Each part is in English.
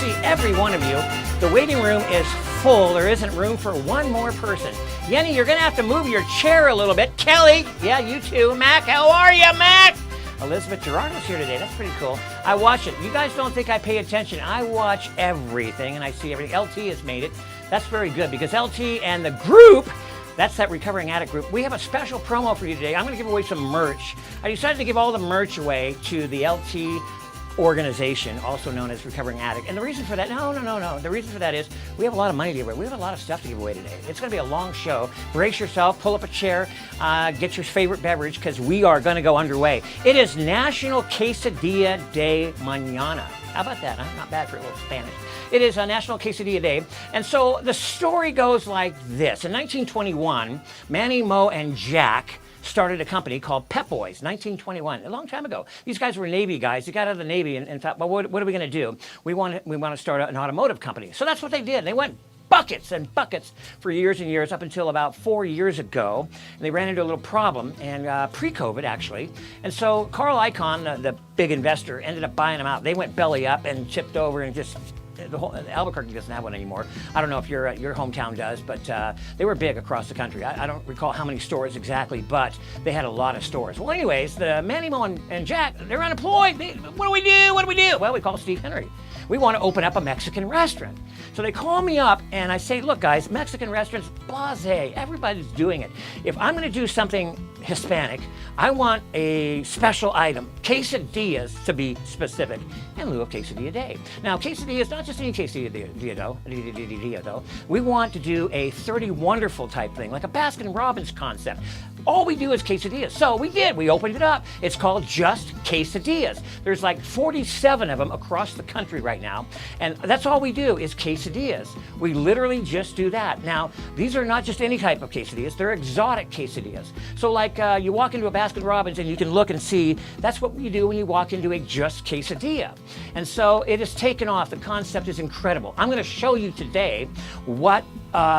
see every one of you. The waiting room is full. There isn't room for one more person. Yenny, you're going to have to move your chair a little bit. Kelly, yeah, you too. Mac, how are you, Mac? Elizabeth Gerardo's here today. That's pretty cool. I watch it. You guys don't think I pay attention. I watch everything, and I see everything. LT has made it. That's very good, because LT and the group, that's that Recovering Addict group, we have a special promo for you today. I'm going to give away some merch. I decided to give all the merch away to the LT organization, also known as Recovering Addict. And the reason for that, no. The reason for that is we have a lot of money to give away. We have a lot of stuff to give away today. It's going to be a long show. Brace yourself, pull up a chair, get your favorite beverage, because we are going to go underway. It is National Quesadilla Day Mañana. How about that, huh? Not bad for a little Spanish. It is a National Quesadilla Day. And so the story goes like this. In 1921, Manny, Mo, and Jack started a company called Pep Boys, 1921, a long time ago. These guys were Navy guys. They got out of the Navy and thought, well, what are we going to do? We want to start an automotive company. So that's what they did. They went buckets and buckets for years and years, up until about 4 years ago. And they ran into a little problem, and pre-COVID, actually. And so Carl Icahn, the big investor, ended up buying them out. They went belly up and tipped over, and just Albuquerque doesn't have one anymore. I don't know if your hometown does, but they were big across the country. I don't recall how many stores exactly, but they had a lot of stores. Well, anyways, the Manny, Mo, and Jack, they're unemployed. What do we do? Well, we call Steve Henry. We want to open up a Mexican restaurant. So they call me up, and I say, look, guys, Mexican restaurants, blasé, everybody's doing it. If I'm going to do something Hispanic, I want a special item, quesadillas to be specific, in lieu of quesadilla day. Now, quesadilla is not just any quesadilla though. We want to do a 30 Wonderful type thing, like a Baskin-Robbins concept. All we do is quesadillas. So we did. We opened it up. It's called Just Quesadillas. There's like 47 of them across the country right now. And that's all we do is quesadillas. We literally just do that. Now, these are not just any type of quesadillas. They're exotic quesadillas. So like you walk into a Baskin-Robbins and you can look and see, that's what you do when you walk into a Just Quesadilla. And so it has taken off. The concept is incredible. I'm going to show you today what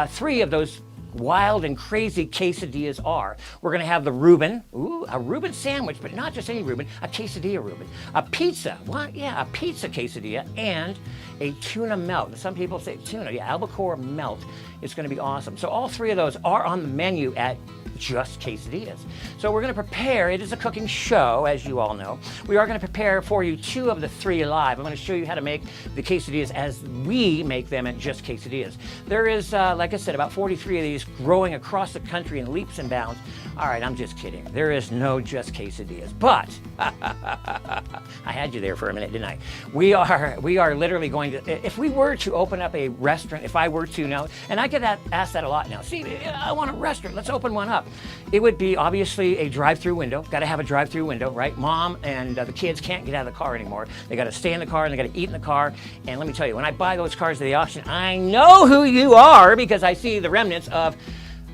3 of those wild and crazy quesadillas are. We're going to have the Reuben, a Reuben sandwich, but not just any Reuben, a quesadilla Reuben. A pizza, a pizza quesadilla, and a tuna melt. Some people say tuna, albacore melt. It's going to be awesome. So all 3 of those are on the menu at Just Quesadillas. So we're going to prepare, it is a cooking show, as you all know. We are going to prepare for you 2 of the 3 live. I'm going to show you how to make the quesadillas as we make them at Just Quesadillas. There is, like I said, about 43 of these growing across the country in leaps and bounds. All right, I'm just kidding. There is no Just Quesadillas, but I had you there for a minute, didn't I? We are literally going to, if we were to open up a restaurant, if I were to now, and I get asked that a lot now. See, I want a restaurant, let's open one up. It would be obviously a drive-through window. Got to have a drive-through window, right? Mom and the kids can't get out of the car anymore. They got to stay in the car and they got to eat in the car. And let me tell you, when I buy those cars at the auction, I know who you are because I see the remnants of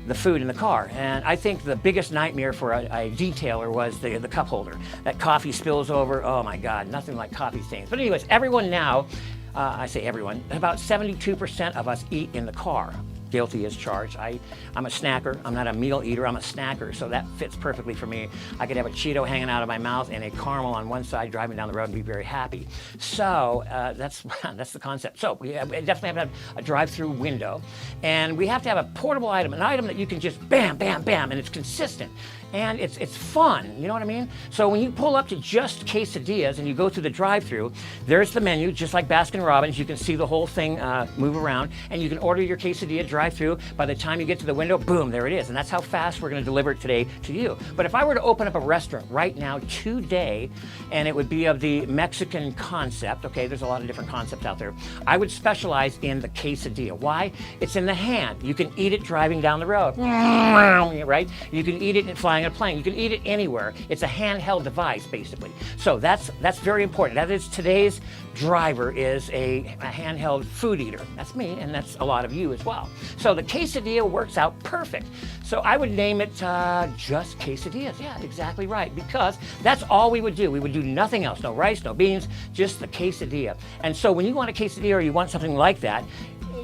the food in the car. And I think the biggest nightmare for a detailer was the cup holder. That coffee spills over. Oh my God, nothing like coffee stains. But anyways, everyone now, I say everyone, about 72% of us eat in the car. Guilty as charged. I'm a snacker. I'm not a meal eater. I'm a snacker, so that fits perfectly for me. I could have a Cheeto hanging out of my mouth and a caramel on one side driving down the road and be very happy. So that's the concept. So we definitely have to have a drive-through window, and we have to have a portable item, an item that you can just bam, bam, bam, and it's consistent. And it's fun, you know what I mean? So when you pull up to Just Quesadillas and you go through the drive-thru, there's the menu, just like Baskin-Robbins. You can see the whole thing move around, and you can order your quesadilla drive-thru. By the time you get to the window, boom, there it is. And that's how fast we're going to deliver it today to you. But if I were to open up a restaurant right now today, and it would be of the Mexican concept, okay, there's a lot of different concepts out there, I would specialize in the quesadilla. Why? It's in the hand. You can eat it driving down the road, right? You can eat it flying a plane. You can eat it anywhere. It's a handheld device, basically. So that's very important. That is today's driver, is a handheld food eater. That's me, and that's a lot of you as well. So the quesadilla works out perfect. So I would name it Just Quesadillas. Yeah, exactly right, because that's all we would do. We would do nothing else. No rice, no beans, just the quesadilla. And so when you want a quesadilla or you want something like that,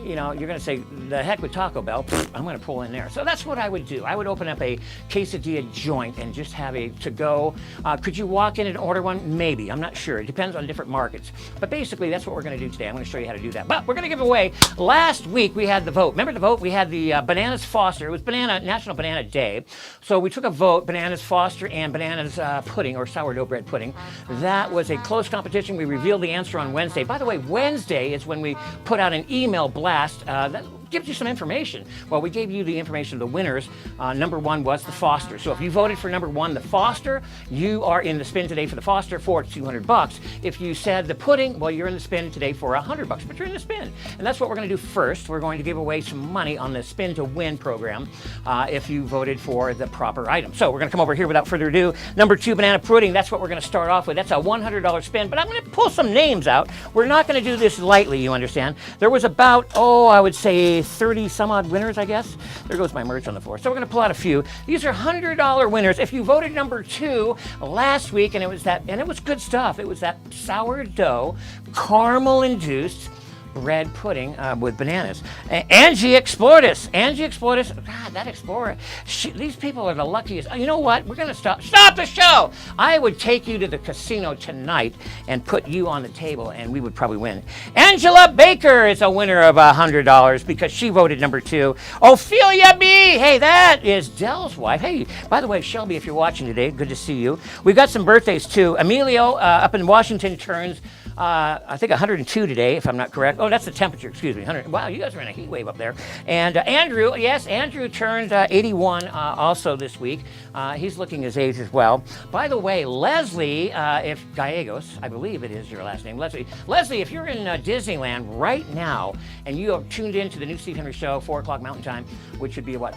you know, you're going to say, the heck with Taco Bell, I'm going to pull in there. So that's what I would do. I would open up a quesadilla joint and just have a to-go. Could you walk in and order one? Maybe. I'm not sure. It depends on different markets. But basically, that's what we're going to do today. I'm going to show you how to do that. But we're going to give away, last week we had the vote. Remember the vote? We had the Bananas Foster. It was National Banana Day. So we took a vote, Bananas Foster and Bananas Pudding, or sourdough bread pudding. That was a close competition. We revealed the answer on Wednesday. By the way, Wednesday is when we put out an email blast that gives you some information. Well, we gave you the information of the winners. Number one was the Foster. So if you voted for number one, the Foster, you are in the spin today for the Foster for $200. If you said the pudding, well, you're in the spin today for $100, but you're in the spin. And that's what we're going to do first. We're going to give away some money on the Spin to Win program if you voted for the proper item. So we're going to come over here without further ado. Number two, banana pudding. That's what we're going to start off with. That's a $100 spin, but I'm going to pull some names out. We're not going to do this lightly, you understand. There was about, I would say 30 some odd winners, I guess. There goes my merch on the floor. So we're going to pull out a few. These are $100 winners. If you voted number two last week, and it was good stuff. It was that sourdough, caramel-induced bread pudding with bananas. Angie Explortus. God, that Explorer. These people are the luckiest. You know what? We're going to stop the show. I would take you to the casino tonight and put you on the table, and we would probably win. Angela Baker is a winner of $100 because she voted number two. Ophelia B. Hey, that is Dell's wife. Hey, by the way, Shelby, if you're watching today, good to see you. We've got some birthdays, too. Emilio up in Washington turns I think 102 today, if I'm not correct. Oh, that's the temperature, excuse me. 100. Wow, you guys are in a heat wave up there. And Andrew, yes, Andrew turned 81 also this week. He's looking his age as well. By the way, Leslie, if Gallegos, I believe it is your last name, Leslie. Leslie, if you're in Disneyland right now and you have tuned in to the new Steve Henry Show, 4 o'clock Mountain Time, which would be what,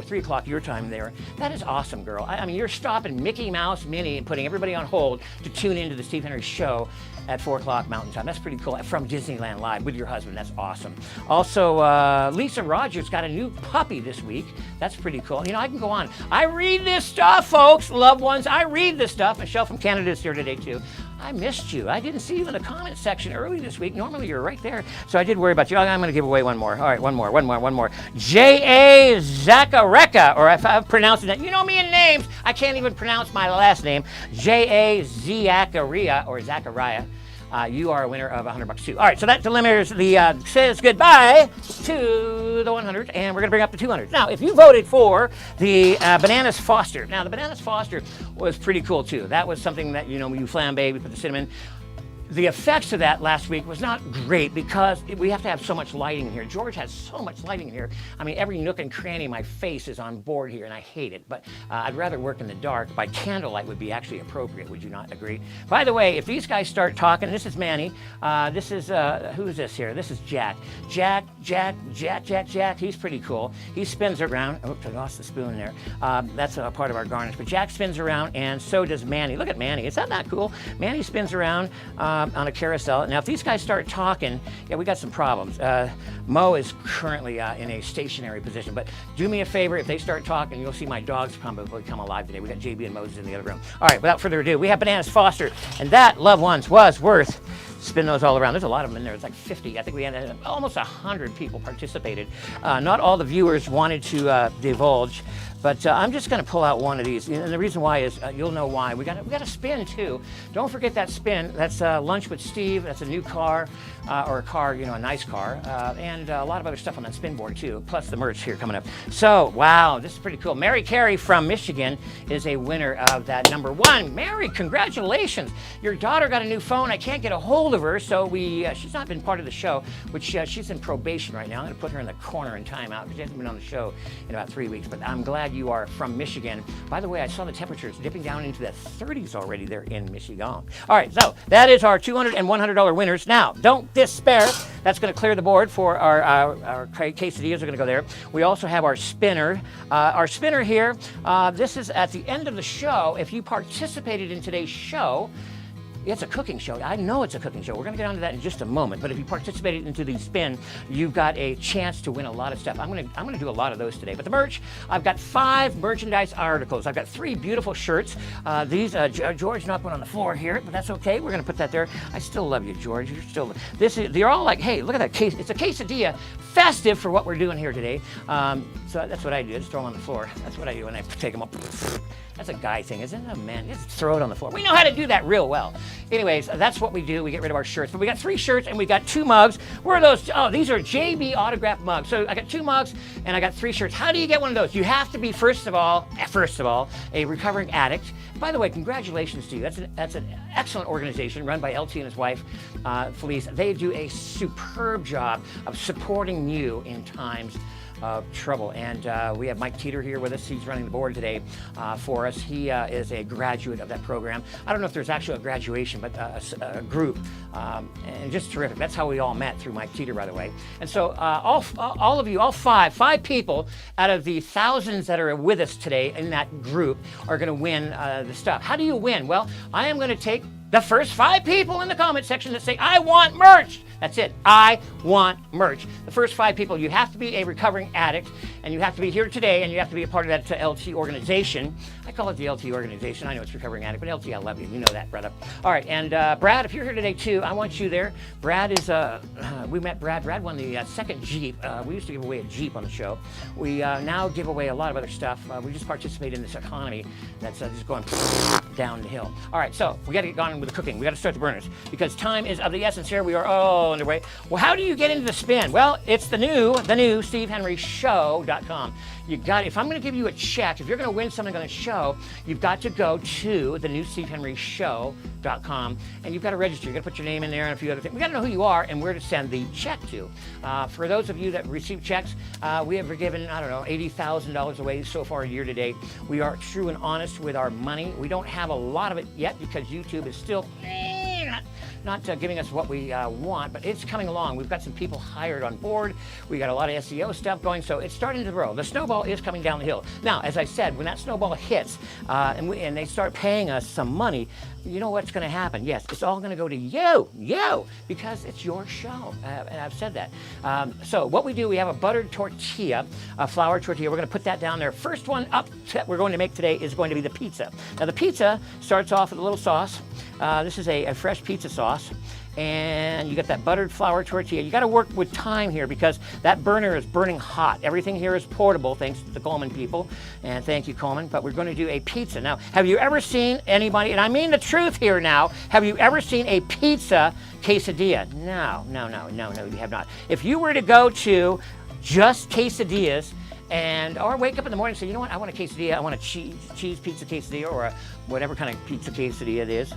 3 o'clock your time there, that is awesome, girl. I mean, you're stopping Mickey Mouse, Minnie, and putting everybody on hold to tune into the Steve Henry Show at 4 o'clock Mountain Time. That's pretty cool. From Disneyland Live with your husband. That's awesome. Also, Lisa Rogers got a new puppy this week. That's pretty cool. You know, I can go on. I read this stuff, folks, loved ones. I read this stuff. Michelle from Canada is here today, too. I missed you. I didn't see you in the comment section early this week. Normally, you're right there. So I did worry about you. I'm going to give away one more. All right, one more. J.A. Zakareka, or if I'm pronouncing that. You know me in names. I can't even pronounce my last name. J.A. Zakaria, or Zachariah. You are a winner of $100 too. All right, so that delivers says goodbye to the 100, and we're going to bring up the 200. Now, if you voted for the Bananas Foster, now the Bananas Foster was pretty cool too. That was something that, you know, you flambe, we put the cinnamon. The effects of that last week was not great because we have to have so much lighting in here. George has so much lighting in here. I mean, every nook and cranny of my face is on board here, and I hate it. But I'd rather work in the dark. By candlelight would be actually appropriate. Would you not agree? By the way, if these guys start talking, this is Manny. This is, who is this here? This is Jack. Jack. He's pretty cool. He spins around. Oops, I lost the spoon there. That's a part of our garnish. But Jack spins around, and so does Manny. Look at Manny. Is that not cool? Manny spins around on a carousel. Now, if these guys start talking, yeah, we got some problems. Mo is currently in a stationary position, but do me a favor, if they start talking, you'll see my dogs probably come alive today. We got JB and Moses in the other room. All right, without further ado, we have Bananas Foster, and that, loved ones, was worth spin those all around. There's a lot of them in there. It's like 50. I think we had almost 100 people participated. Not all the viewers wanted to divulge, but I'm just going to pull out one of these. And the reason why is you'll know why. We got a spin too. Don't forget that spin. That's Lunch with Steve. That's a new car, or a car, you know, a nice car, and a lot of other stuff on that spin board too. Plus the merch here coming up. So wow, this is pretty cool. Mary Carey from Michigan is a winner of that number one. Mary, congratulations! Your daughter got a new phone. I can't get a hold of her, so she's not been part of the show, which she's in probation right now. I'm going to put her in the corner in timeout because she hasn't been on the show in about 3 weeks. But I'm glad you are from Michigan. By the way, I saw the temperatures dipping down into the 30s already there in Michigan. All right, so that is our $200 and $100 winners. Now, don't despair. That's going to clear the board for our quesadillas are going to go there. We also have our spinner. Our spinner here, this is at the end of the show. If you participated in today's show, It's a cooking show. I know it's a cooking show. We're going to get onto that in just a moment. But if you participated into the spin, you've got a chance to win a lot of stuff. I'm going to do a lot of those today. But the merch, I've got 5 merchandise articles. I've got 3 beautiful shirts. George knocked one on the floor here, but that's okay. We're going to put that there. I still love you, George. They're all like, hey, look at that case. It's a quesadilla, festive for what we're doing here today. So that's what I do. Just throw them on the floor. That's what I do when I take them up. That's a guy thing, isn't it? Oh, man, just throw it on the floor. We know how to do that real well. Anyways, that's what we do. We get rid of our shirts. But we got 3 shirts and we got 2 mugs. Where are those? Oh, these are JB autographed mugs. So I got 2 mugs and I got 3 shirts. How do you get one of those? You have to be, first of all, a recovering addict. By the way, congratulations to you. That's an excellent organization run by LT and his wife, Felice. They do a superb job of supporting you in times of trouble. And we have Mike Teeter here with us. He's running the board today for us. He is a graduate of that program. I don't know if there's actually a graduation, but a group, and just terrific. That's how we all met, through Mike Teeter, by the way. And so all of you, all five people out of the thousands that are with us today in that group are going to win the stuff. How do you win? Well, I am going to take the first 5 people in the comment section that say, I want merch. That's it. I want merch. The first 5 people, you have to be a recovering addict, and you have to be here today, and you have to be a part of that LT organization. I call it the LT organization. I know it's recovering addict, but LT, I love you. You know that, brother. All right, and Brad, if you're here today too, I want you there. Brad is, we met Brad. Brad won the second Jeep. We used to give away a Jeep on the show. We now give away a lot of other stuff. We just participate in this economy that's just going down the hill. All right, so we got to get going with the cooking. We got to start the burners because time is of the essence here. We are underway. Well, how do you get into the spin? Well, it's the new SteveHenryShow.com. You got, if I'm going to give you a check, if you're going to win something on a show, you've got to go to the new SteveHenryShow.com and you've got to register. You've got to put your name in there and a few other things. We got to know who you are and where to send the check to. For those of you that receive checks, we have given, I don't know, $80,000 away so far year to date. We are true and honest with our money. We don't have a lot of it yet because YouTube is still not giving us what we want, but it's coming along. We've got some people hired on board. We got a lot of SEO stuff going, so it's starting to grow. The snowball is coming down the hill. Now, as I said, when that snowball hits and they start paying us some money, you know what's going to happen? Yes, it's all going to go to you, because it's your show, and I've said that. So what we do, we have a buttered tortilla, a flour tortilla. We're going to put that down there. First one up that we're going to make today is going to be the pizza. Now, the pizza starts off with a little sauce. This is a fresh pizza sauce. And you got that buttered flour tortilla. You got to work with time here because that burner is burning hot. Everything here is portable, thanks to the Coleman people. And thank you, Coleman. But we're going to do a pizza. Now, have you ever seen anybody, and I mean the truth here now, have you ever seen a pizza quesadilla? No, you have not. If you were to go to just quesadillas, or wake up in the morning and say, you know what, I want a quesadilla, I want a cheese pizza quesadilla, or whatever kind of pizza quesadilla it is,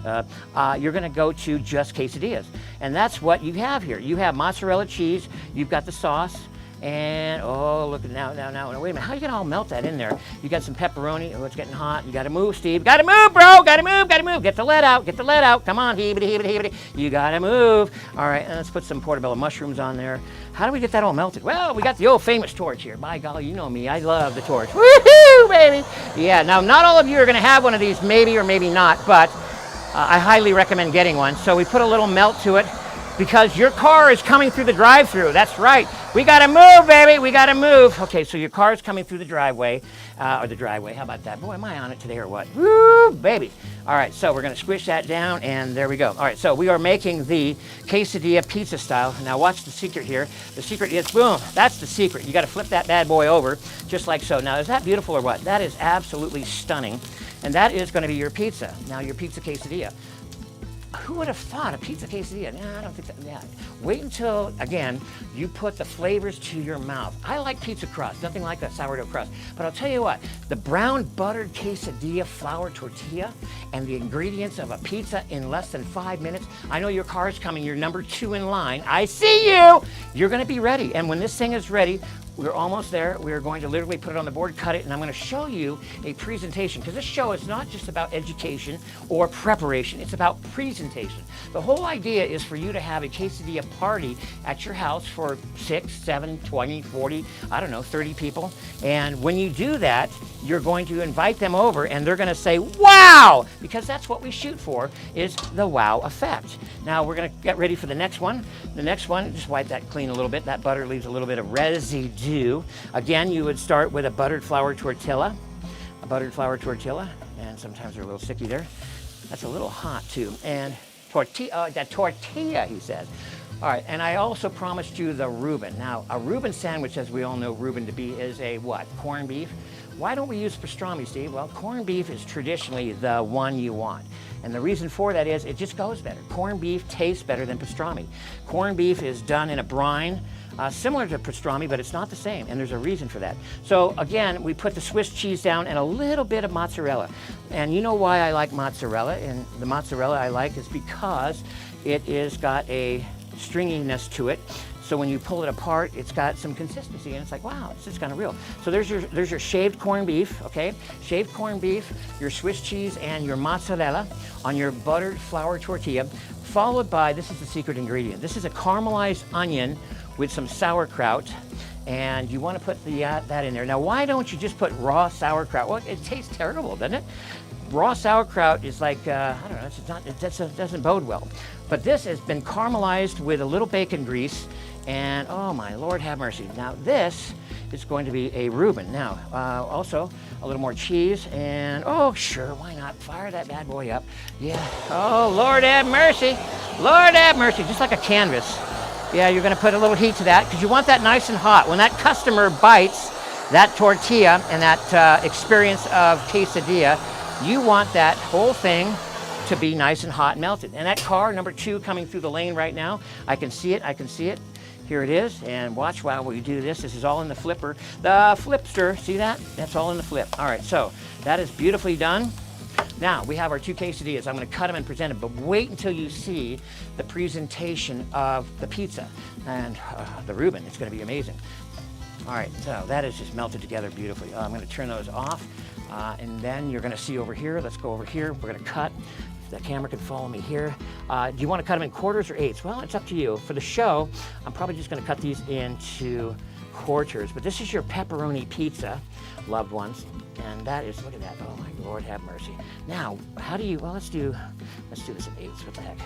you're going to go to just quesadillas. And that's what you have here. You have mozzarella cheese, you've got the sauce, and oh, look at now, wait a minute, how you going to all melt that in there? You got some pepperoni, oh, it's getting hot, you got to move, Steve, got to move, bro, got to move, get the lead out, come on, heebity, you got to move. All right, and let's put some portobello mushrooms on there. How do we get that all melted? Well, we got the old famous torch here. By golly, you know me, I love the torch. Woohoo, baby! Yeah, now not all of you are going to have one of these, maybe or maybe not, but I highly recommend getting one. So we put a little melt to it because your car is coming through the drive-thru. That's right. We got to move, baby. We got to move. Okay, so your car is coming through the driveway, or the driveway. How about that? Boy, am I on it today or what? Woo, baby. All right, so we're going to squish that down, and there we go. All right, so we are making the quesadilla pizza style. Now watch the secret here. The secret is, boom, that's the secret. You got to flip that bad boy over, just like so. Now, is that beautiful or what? That is absolutely stunning, and that is going to be your pizza. Now, your pizza quesadilla. Who would have thought a pizza quesadilla? Nah, I don't think that. Yeah. Wait until, again, you put the flavors to your mouth. I like pizza crust, nothing like that sourdough crust. But I'll tell you what, the brown buttered quesadilla flour tortilla and the ingredients of a pizza in less than 5 minutes. I know your car is coming, you're number 2 in line. I see you! You're gonna be ready. And when this thing is ready, we're almost there. We're going to literally put it on the board, cut it, and I'm going to show you a presentation because this show is not just about education or preparation. It's about presentation. The whole idea is for you to have a quesadilla party at your house for for 6, 7, 20, 40, I don't know, 30 people. And when you do that, you're going to invite them over and they're going to say, wow, because that's what we shoot for, is the wow effect. Now we're going to get ready for the next one. The next one, just wipe that clean a little bit. That butter leaves a little bit of residue. Again, you would start with a buttered flour tortilla. A buttered flour tortilla, and sometimes they're a little sticky there. That's a little hot too. And tortilla, that tortilla, he says. All right, and I also promised you the Reuben. Now, a Reuben sandwich, as we all know Reuben to be, is a what? Corned beef. Why don't we use pastrami, Steve? Well, corned beef is traditionally the one you want. And the reason for that is it just goes better. Corned beef tastes better than pastrami. Corned beef is done in a brine, similar to pastrami, but it's not the same, and there's a reason for that. So again, we put the Swiss cheese down and a little bit of mozzarella. And you know why I like mozzarella? And the mozzarella I like is because it is got a stringiness to it. So when you pull it apart, it's got some consistency, and it's like, wow, this is kind of real. So there's your shaved corned beef, okay? Shaved corned beef, your Swiss cheese, and your mozzarella on your buttered flour tortilla, followed by, this is the secret ingredient. This is a caramelized onion with some sauerkraut, and you want to put that in there. Now, why don't you just put raw sauerkraut? Well, it tastes terrible, doesn't it? Raw sauerkraut is like, I don't know, it doesn't bode well. But this has been caramelized with a little bacon grease, and oh my Lord have mercy. Now this is going to be a Reuben. Now, also a little more cheese, and oh sure, why not? Fire that bad boy up. Yeah, oh Lord have mercy. Lord have mercy, just like a canvas. Yeah, you're gonna put a little heat to that because you want that nice and hot. When that customer bites that tortilla and that experience of quesadilla, you want that whole thing to be nice and hot and melted. And that car, number 2, coming through the lane right now, I can see it, I can see it. Here it is, and watch while we do this. This is all in the flipper. The flipster, see that? That's all in the flip. All right, so that is beautifully done. Now, we have our 2 quesadillas. I'm gonna cut them and present them, but wait until you see the presentation of the pizza and the Reuben. It's gonna be amazing. All right, so that is just melted together beautifully. I'm gonna turn those off, and then you're gonna see over here. Let's go over here. We're gonna cut. The camera can follow me here. Do you want to cut them in quarters or eighths? Well, it's up to you. For the show, I'm probably just going to cut these into quarters. But this is your pepperoni pizza, loved ones. And that is, look at that. Oh my Lord, have mercy. Now, how do you, well, let's do this in eighths. What the heck?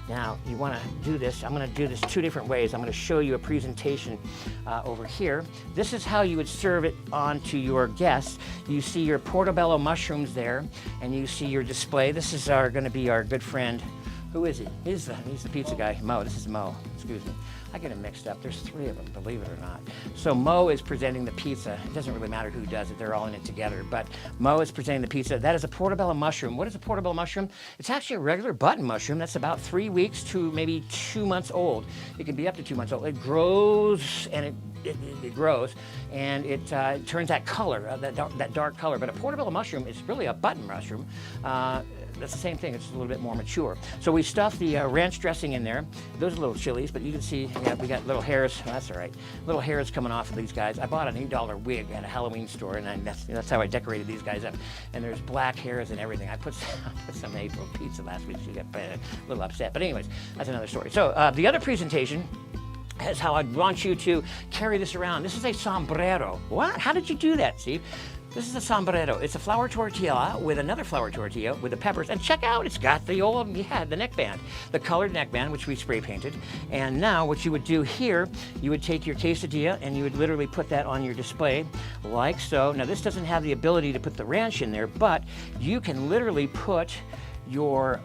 Now, you want to do this. I'm going to do this 2 different ways. I'm going to show you a presentation over here. This is how you would serve it on to your guests. You see your portobello mushrooms there, and you see your display. This is going to be our good friend. Who is he? He's the pizza guy. Mo. This is Mo. Excuse me. I get them mixed up. There's 3 of them, believe it or not. So Mo is presenting the pizza. It doesn't really matter who does it. They're all in it together. But Mo is presenting the pizza. That is a portobello mushroom. What is a portobello mushroom? It's actually a regular button mushroom that's about 3 weeks to maybe 2 months old. It can be up to 2 months old. It grows, and it grows, and it turns that color, that dark color. But a portobello mushroom is really a button mushroom. That's the same thing, it's a little bit more mature. So we stuffed the ranch dressing in there. Those are little chilies, but you can see, yeah, we got little hairs. Well, that's all right. Little hairs coming off of these guys. I bought an $8 wig at a Halloween store, and that's how I decorated these guys up. And there's black hairs and everything. I put some April pizza last week, so you got a little upset. But anyways, that's another story. So the other presentation is how I'd want you to carry this around. This is a sombrero. What? How did you do that, Steve? This is a sombrero. It's a flour tortilla with another flour tortilla with the peppers. And check out, it's got the old, the neckband, the colored neckband, which we spray painted. And now what you would do here, you would take your quesadilla and you would literally put that on your display like so. Now this doesn't have the ability to put the ranch in there, but you can literally put your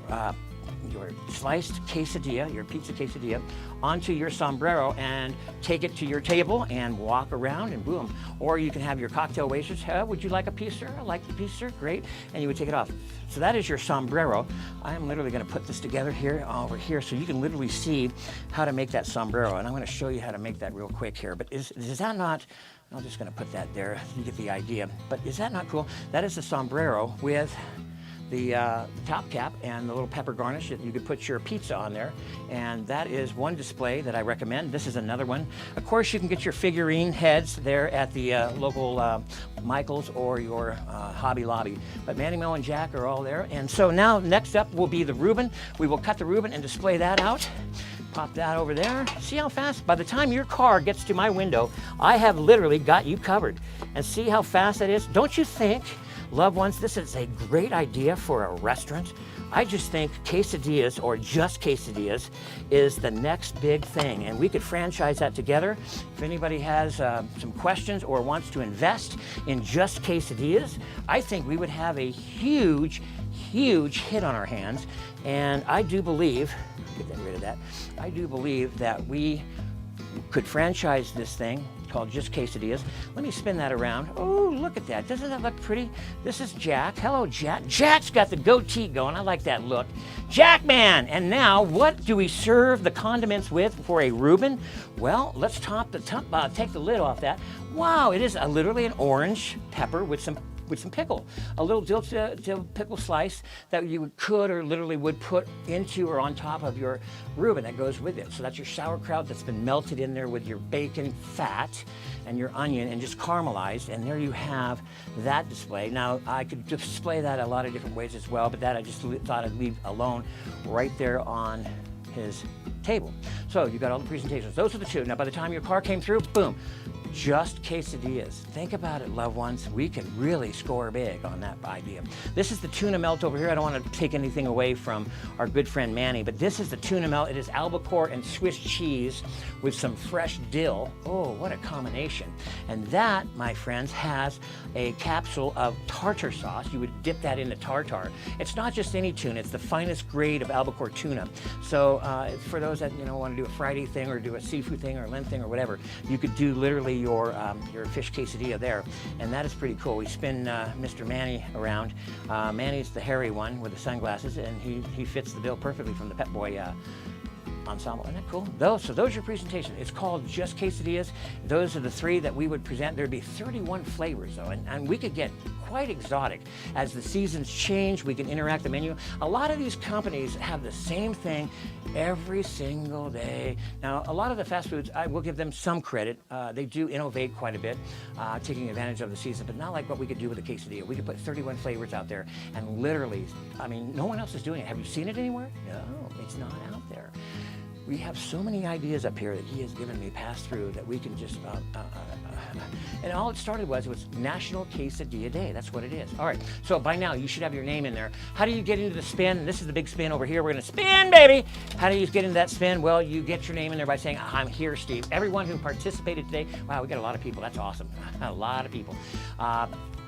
sliced quesadilla, your pizza quesadilla, onto your sombrero and take it to your table and walk around and boom. Or you can have your cocktail waitress, would you like a piece, sir? I like the piece, sir. Great. And you would take it off. So that is your sombrero. I am literally going to put this together here, over here, so you can literally see how to make that sombrero. And I'm going to show you how to make that real quick here. But is that not, I'm just going to put that there. You get the idea. But is that not cool? That is the sombrero with the top cap and the little pepper garnish that you could put your pizza on there. And that is one display that I recommend. This is another one. Of course, you can get your figurine heads there at the local Michael's or your Hobby Lobby. But Manny, Mel, and Jack are all there. And so now next up will be the Reuben. We will cut the Reuben and display that out. Pop that over there. See how fast? By the time your car gets to my window, I have literally got you covered. And see how fast that is? Don't you think, loved ones, this is a great idea for a restaurant? I just think quesadillas, or just quesadillas, is the next big thing, and we could franchise that together. If anybody has some questions or wants to invest in just quesadillas, I think we would have a huge hit on our hands. And I do believe, get rid of that, I do believe that we could franchise this thing called Just Quesadillas. Let me spin that around. Oh, look at that. Doesn't that look pretty? This is Jack. Hello, Jack. Jack's got the goatee going. I like that look. Jack man! And now, what do we serve the condiments with for a Reuben? Well, let's take the lid off that. Wow, it is literally an orange pepper with some pickle, a little dill pickle slice that you could or literally would put into or on top of your Reuben that goes with it. So that's your sauerkraut that's been melted in there with your bacon fat and your onion and just caramelized, and there you have that display. Now, I could display that a lot of different ways as well, but that I just thought I'd leave alone right there on his table. So you got all the presentations. Those are the two. Now, by the time your car came through, boom, just quesadillas. Think about it, loved ones. We can really score big on that idea. This is the tuna melt over here. I don't want to take anything away from our good friend Manny, but this is the tuna melt. It is albacore and Swiss cheese with some fresh dill. Oh, what a combination. And that, my friends, has a capsule of tartar sauce. You would dip that into tartar. It's not just any tuna. It's the finest grade of albacore tuna. So for those that want to do a Friday thing or do a seafood thing or a Lent thing or whatever, you could do literally your fish quesadilla there, and that is pretty cool. We spin Mr. Manny around. Manny's the hairy one with the sunglasses, and he fits the bill perfectly from the Pet Boy ensemble. Isn't that cool? So those are your presentation. It's called Just Quesadillas. Those are the three that we would present. There'd be 31 flavors though, and we could get quite exotic. As the seasons change, we can interact the menu. A lot of these companies have the same thing every single day. Now, a lot of the fast foods, I will give them some credit. They do innovate quite a bit, taking advantage of the season, but not like what we could do with a quesadilla. We could put 31 flavors out there, and literally, I mean, no one else is doing it. Have you seen it anywhere? No, it's not out there. We have so many ideas up here that he has given me pass through that we can just, and all it started was National Quesadilla Day. That's what it is. All right, so by now you should have your name in there. How do you get into the spin? This is the big spin over here. We're gonna spin, baby. How do you get into that spin? Well, you get your name in there by saying, I'm here, Steve. Everyone who participated today, wow, we got a lot of people. That's awesome. A lot of people.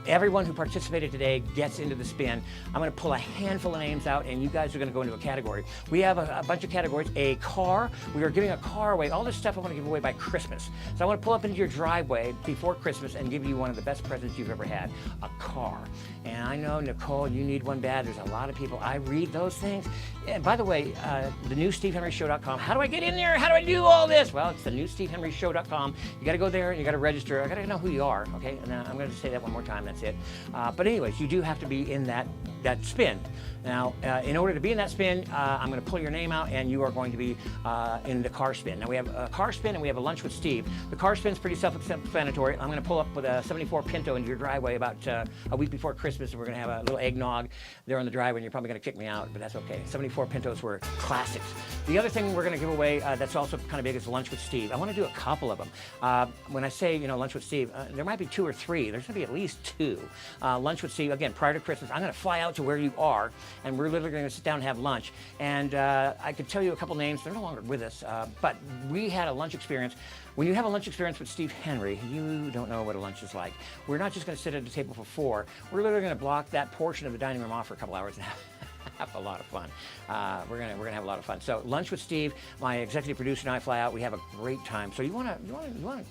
Everyone who participated today gets into the spin. I'm going to pull a handful of names out, and you guys are going to go into a category. We have a bunch of categories. A car. We are giving a car away. All this stuff I want to give away by Christmas. So I want to pull up into your driveway before Christmas and give you one of the best presents you've ever had, a car. And I know, Nicole, you need one bad. There's a lot of people. I read those things. And by the way, the new SteveHenryShow.com. How do I get in there? How do I do all this? Well, it's the new SteveHenryShow.com. You got to go there and you got to register. I got to know who you are, okay? And I'm going to say that one more time. That's it. But anyways, you do have to be in that spin. Now, in order to be in that spin, I'm going to pull your name out, and you are going to be in the car spin. Now, we have a car spin and we have a lunch with Steve. The car spin's pretty self-explanatory. I'm going to pull up with a 74 Pinto into your driveway about a week before Christmas, and we're going to have a little eggnog there on the driveway, and you're probably going to kick me out, but that's okay. 74 Pintos were classics. The other thing we're going to give away that's also kind of big is lunch with Steve. I want to do a couple of them. When I say, lunch with Steve, there might be 2 or 3. There's going to be at least 2. Lunch with Steve, again, prior to Christmas. I'm going to fly out to where you are, and we're literally going to sit down and have lunch. And I could tell you a couple names. They're no longer with us, but we had a lunch experience. When you have a lunch experience with Steve Henry, you don't know what a lunch is like. We're not just going to sit at a table for 4. We're literally going to block that portion of the dining room off for a couple hours and have a lot of fun. We're gonna have a lot of fun. So lunch with Steve, my executive producer, and I fly out. We have a great time. So you wanna.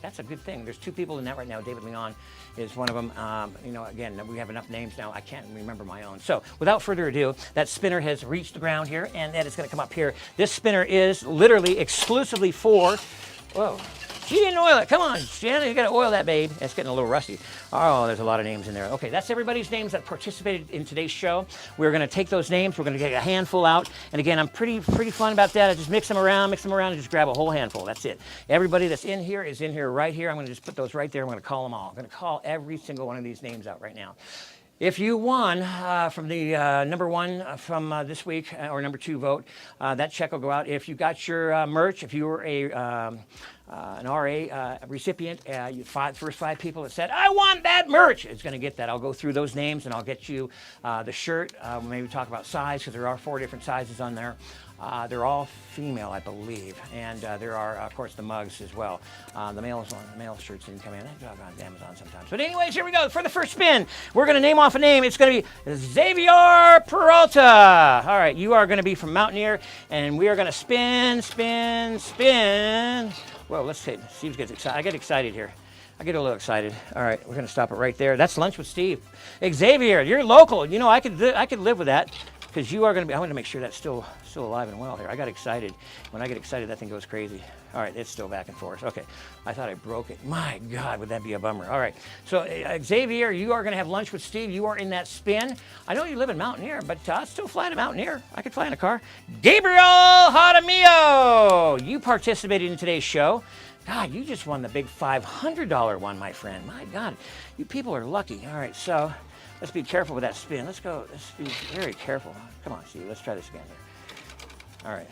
That's a good thing. There's 2 people in that right now. David Leon is one of them. Again, we have enough names now. I can't remember my own. So without further ado, that spinner has reached the ground here, and then it's gonna come up here. This spinner is literally exclusively for. Whoa. She didn't oil it. Come on, Shannon, you got to oil that, babe. It's getting a little rusty. Oh, there's a lot of names in there. Okay, that's everybody's names that participated in today's show. We're going to take those names. We're going to get a handful out. And again, I'm pretty fun about that. I just mix them around, and just grab a whole handful. That's it. Everybody that's in here is in here right here. I'm going to just put those right there. I'm going to call them all. I'm going to call every single one of these names out right now. If you won from the number one from this week or number two vote, that check will go out. If you got your merch, if you were an RA recipient, first five people that said, I want that merch, it's going to get that. I'll go through those names and I'll get you the shirt. Maybe talk about size, because there are 4 different sizes on there. They're all female, I believe, and there are, of course, the mugs as well. The male shirts didn't come in. That dog on Amazon sometimes. But anyways, here we go. For the first spin, we're going to name off a name. It's going to be Xavier Peralta. All right, you are going to be from Mountaineer, and we are going to spin. Well, let's see. Steve gets excited. I get excited here. I get a little excited. All right, we're going to stop it right there. That's Lunch with Steve. Xavier, you're local. You know, I could live with that. Because you are going to be, I want to make sure that's still alive and well here. I got excited. When I get excited, that thing goes crazy. All right, it's still back and forth. Okay, I thought I broke it. My God, would that be a bummer. All right, so Xavier, you are going to have Lunch with Steve. You are in that spin. I know you live in Mountaineer, but I'll still fly to Mountaineer. I could fly in a car. Gabriel Jaramillo, you participated in today's show. God, you just won the big $500 one, my friend. My God, you people are lucky. All right, so let's be careful with that spin. Let's be very careful. Come on, Steve, let's try this again here. All right.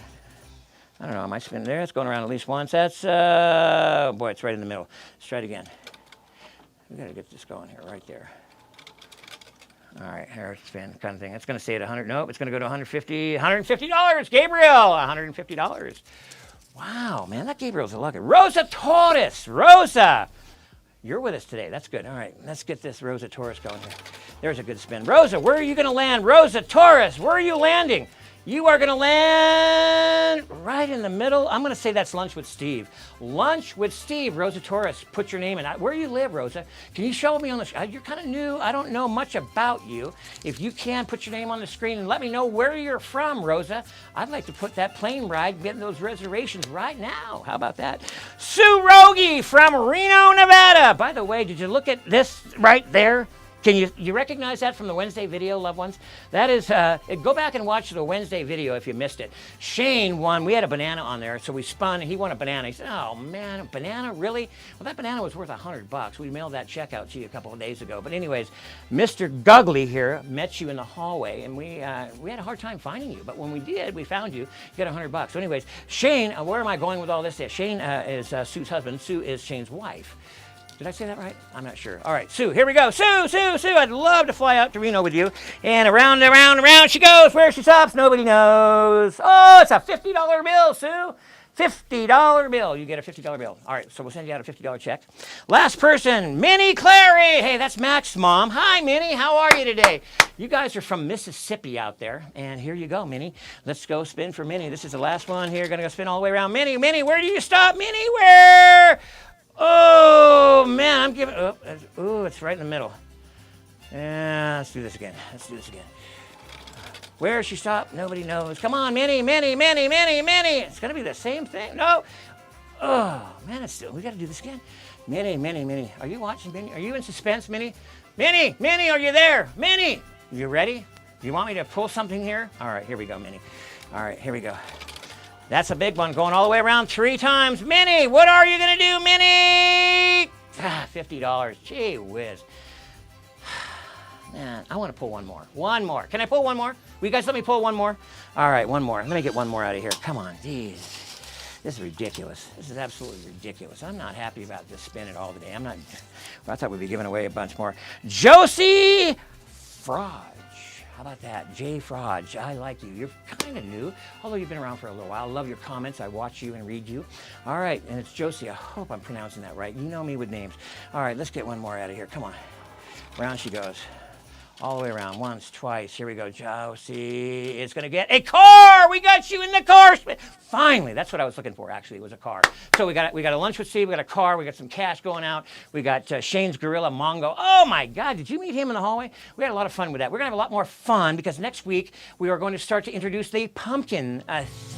I don't know, am I spinning there? It's going around at least once. That's, boy, it's right in the middle. Let's try it again. We gotta get this going here, right there. All right, here it's spin kind of thing. It's gonna stay at 100, nope, it's gonna go to $150, Gabriel, $150. Wow, man, that Gabriel's a lucky. Rosa Torres, Rosa. You're with us today. That's good. All right, let's get this Rosa Torres going here. There's a good spin. Rosa, where are you going to land? Rosa Torres, where are you landing? You are going to land right in the middle. I'm going to say that's Lunch with Steve. Lunch with Steve, Rosa Torres. Put your name in. Where do you live, Rosa? Can you show me on the you're kind of new. I don't know much about you. If you can, put your name on the screen and let me know where you're from, Rosa. I'd like to put that plane ride, getting those reservations right now. How about that? Sue Rogie from Reno, Nevada. By the way, did you look at this right there? Can you recognize that from the Wednesday video, loved ones? That is, go back and watch the Wednesday video if you missed it. Shane won. We had a banana on there, so we spun. He won a banana. He said, oh, man, a banana? Really? Well, that banana was worth $100. We mailed that check out to you a couple of days ago. But anyways, Mr. Gugley here met you in the hallway, and we had a hard time finding you. But when we did, we found you. You got $100. So anyways, Shane, where am I going with all this? Shane is Sue's husband. Sue is Shane's wife. Did I say that right? I'm not sure. All right, Sue, here we go. Sue, I'd love to fly out to Reno with you. And around she goes. Where she stops, nobody knows. Oh, it's a $50 bill, Sue. $50 bill. You get a $50 bill. All right, so we'll send you out a $50 check. Last person, Minnie Clary. Hey, that's Mac's mom. Hi, Minnie. How are you today? You guys are from Mississippi out there. And here you go, Minnie. Let's go spin for Minnie. This is the last one here. Going to go spin all the way around. Minnie, where do you stop? Minnie, where? Oh, man, I'm giving, it's right in the middle. Yeah, let's do this again. Where she stopped, nobody knows. Come on, Minnie. It's going to be the same thing. No. Oh, man, we got to do this again. Minnie. Are you watching, Minnie? Are you in suspense, Minnie? Minnie, are you there? Minnie, you ready? You want me to pull something here? All right, here we go, Minnie. All right, here we go. That's a big one, going all the way around 3 times. Minnie, what are you going to do, Minnie? $50. Gee whiz. Man, I want to pull one more. Can I pull one more? Will you guys let me pull one more? All right, one more. Let me get one more out of here. Come on, geez. This is ridiculous. This is absolutely ridiculous. I'm not happy about this spin at all today. I thought we'd be giving away a bunch more. Josie Fraud. How about that? Jay Frodge, I like you. You're kind of new, although you've been around for a little while. I love your comments. I watch you and read you. All right, and it's Josie. I hope I'm pronouncing that right. You know me with names. All right, let's get one more out of here. Come on. Round she goes. All the way around. Once, twice. Here we go, Josie. It's going to get a car. We got you in the car. Finally, that's what I was looking for, actually. It was a car. So we got a lunch with Steve. We got a car. We got some cash going out. We got Shane's Gorilla Mongo. Oh, my God. Did you meet him in the hallway? We had a lot of fun with that. We're going to have a lot more fun because next week we are going to start to introduce the pumpkin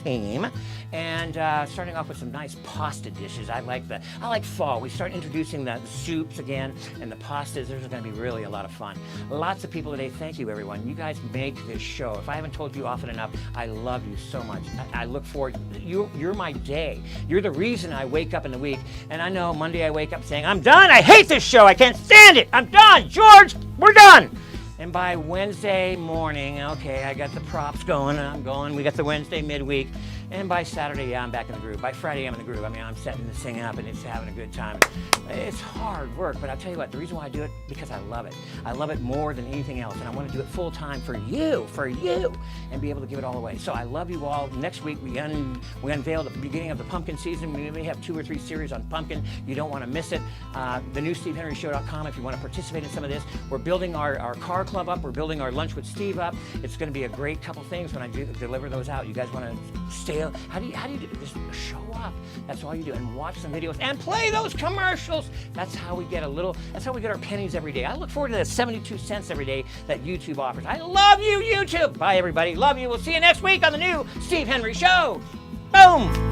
theme. And starting off with some nice pasta dishes. I like fall. We start introducing the soups again and the pastas. There's going to be really a lot of fun. Lots of people today. Thank you, everyone. You guys make this show. If I haven't told you often enough, I love you so much. I look forward. You're my day. You're the reason I wake up in the week. And I know Monday I wake up saying, I'm done. I hate this show. I can't stand it. I'm done. George, we're done. And by Wednesday morning, okay, I got the props going, I'm going. We got the Wednesday midweek. And by Saturday, yeah, I'm back in the groove. By Friday, I'm in the groove. I mean, I'm setting this thing up and it's having a good time. It's hard work, but I'll tell you what, the reason why I do it, because I love it. I love it more than anything else, and I want to do it full time for you, and be able to give it all away. So I love you all. Next week, we unveil the beginning of the pumpkin season. We may have 2 or 3 series on pumpkin. You don't want to miss it. The new SteveHenryShow.com if you want to participate in some of this. We're building our car club up. We're building our Lunch with Steve up. It's going to be a great couple things when I deliver those out. You guys want to stay? How do you do? Just show up. That's all you do, and watch some videos and play those commercials. That's how we get that's how we get our pennies every day. I look forward to that 72 cents every day that YouTube offers. I love you, YouTube. Bye, everybody. Love you. We'll see you next week on the new Steve Henry Show. Boom.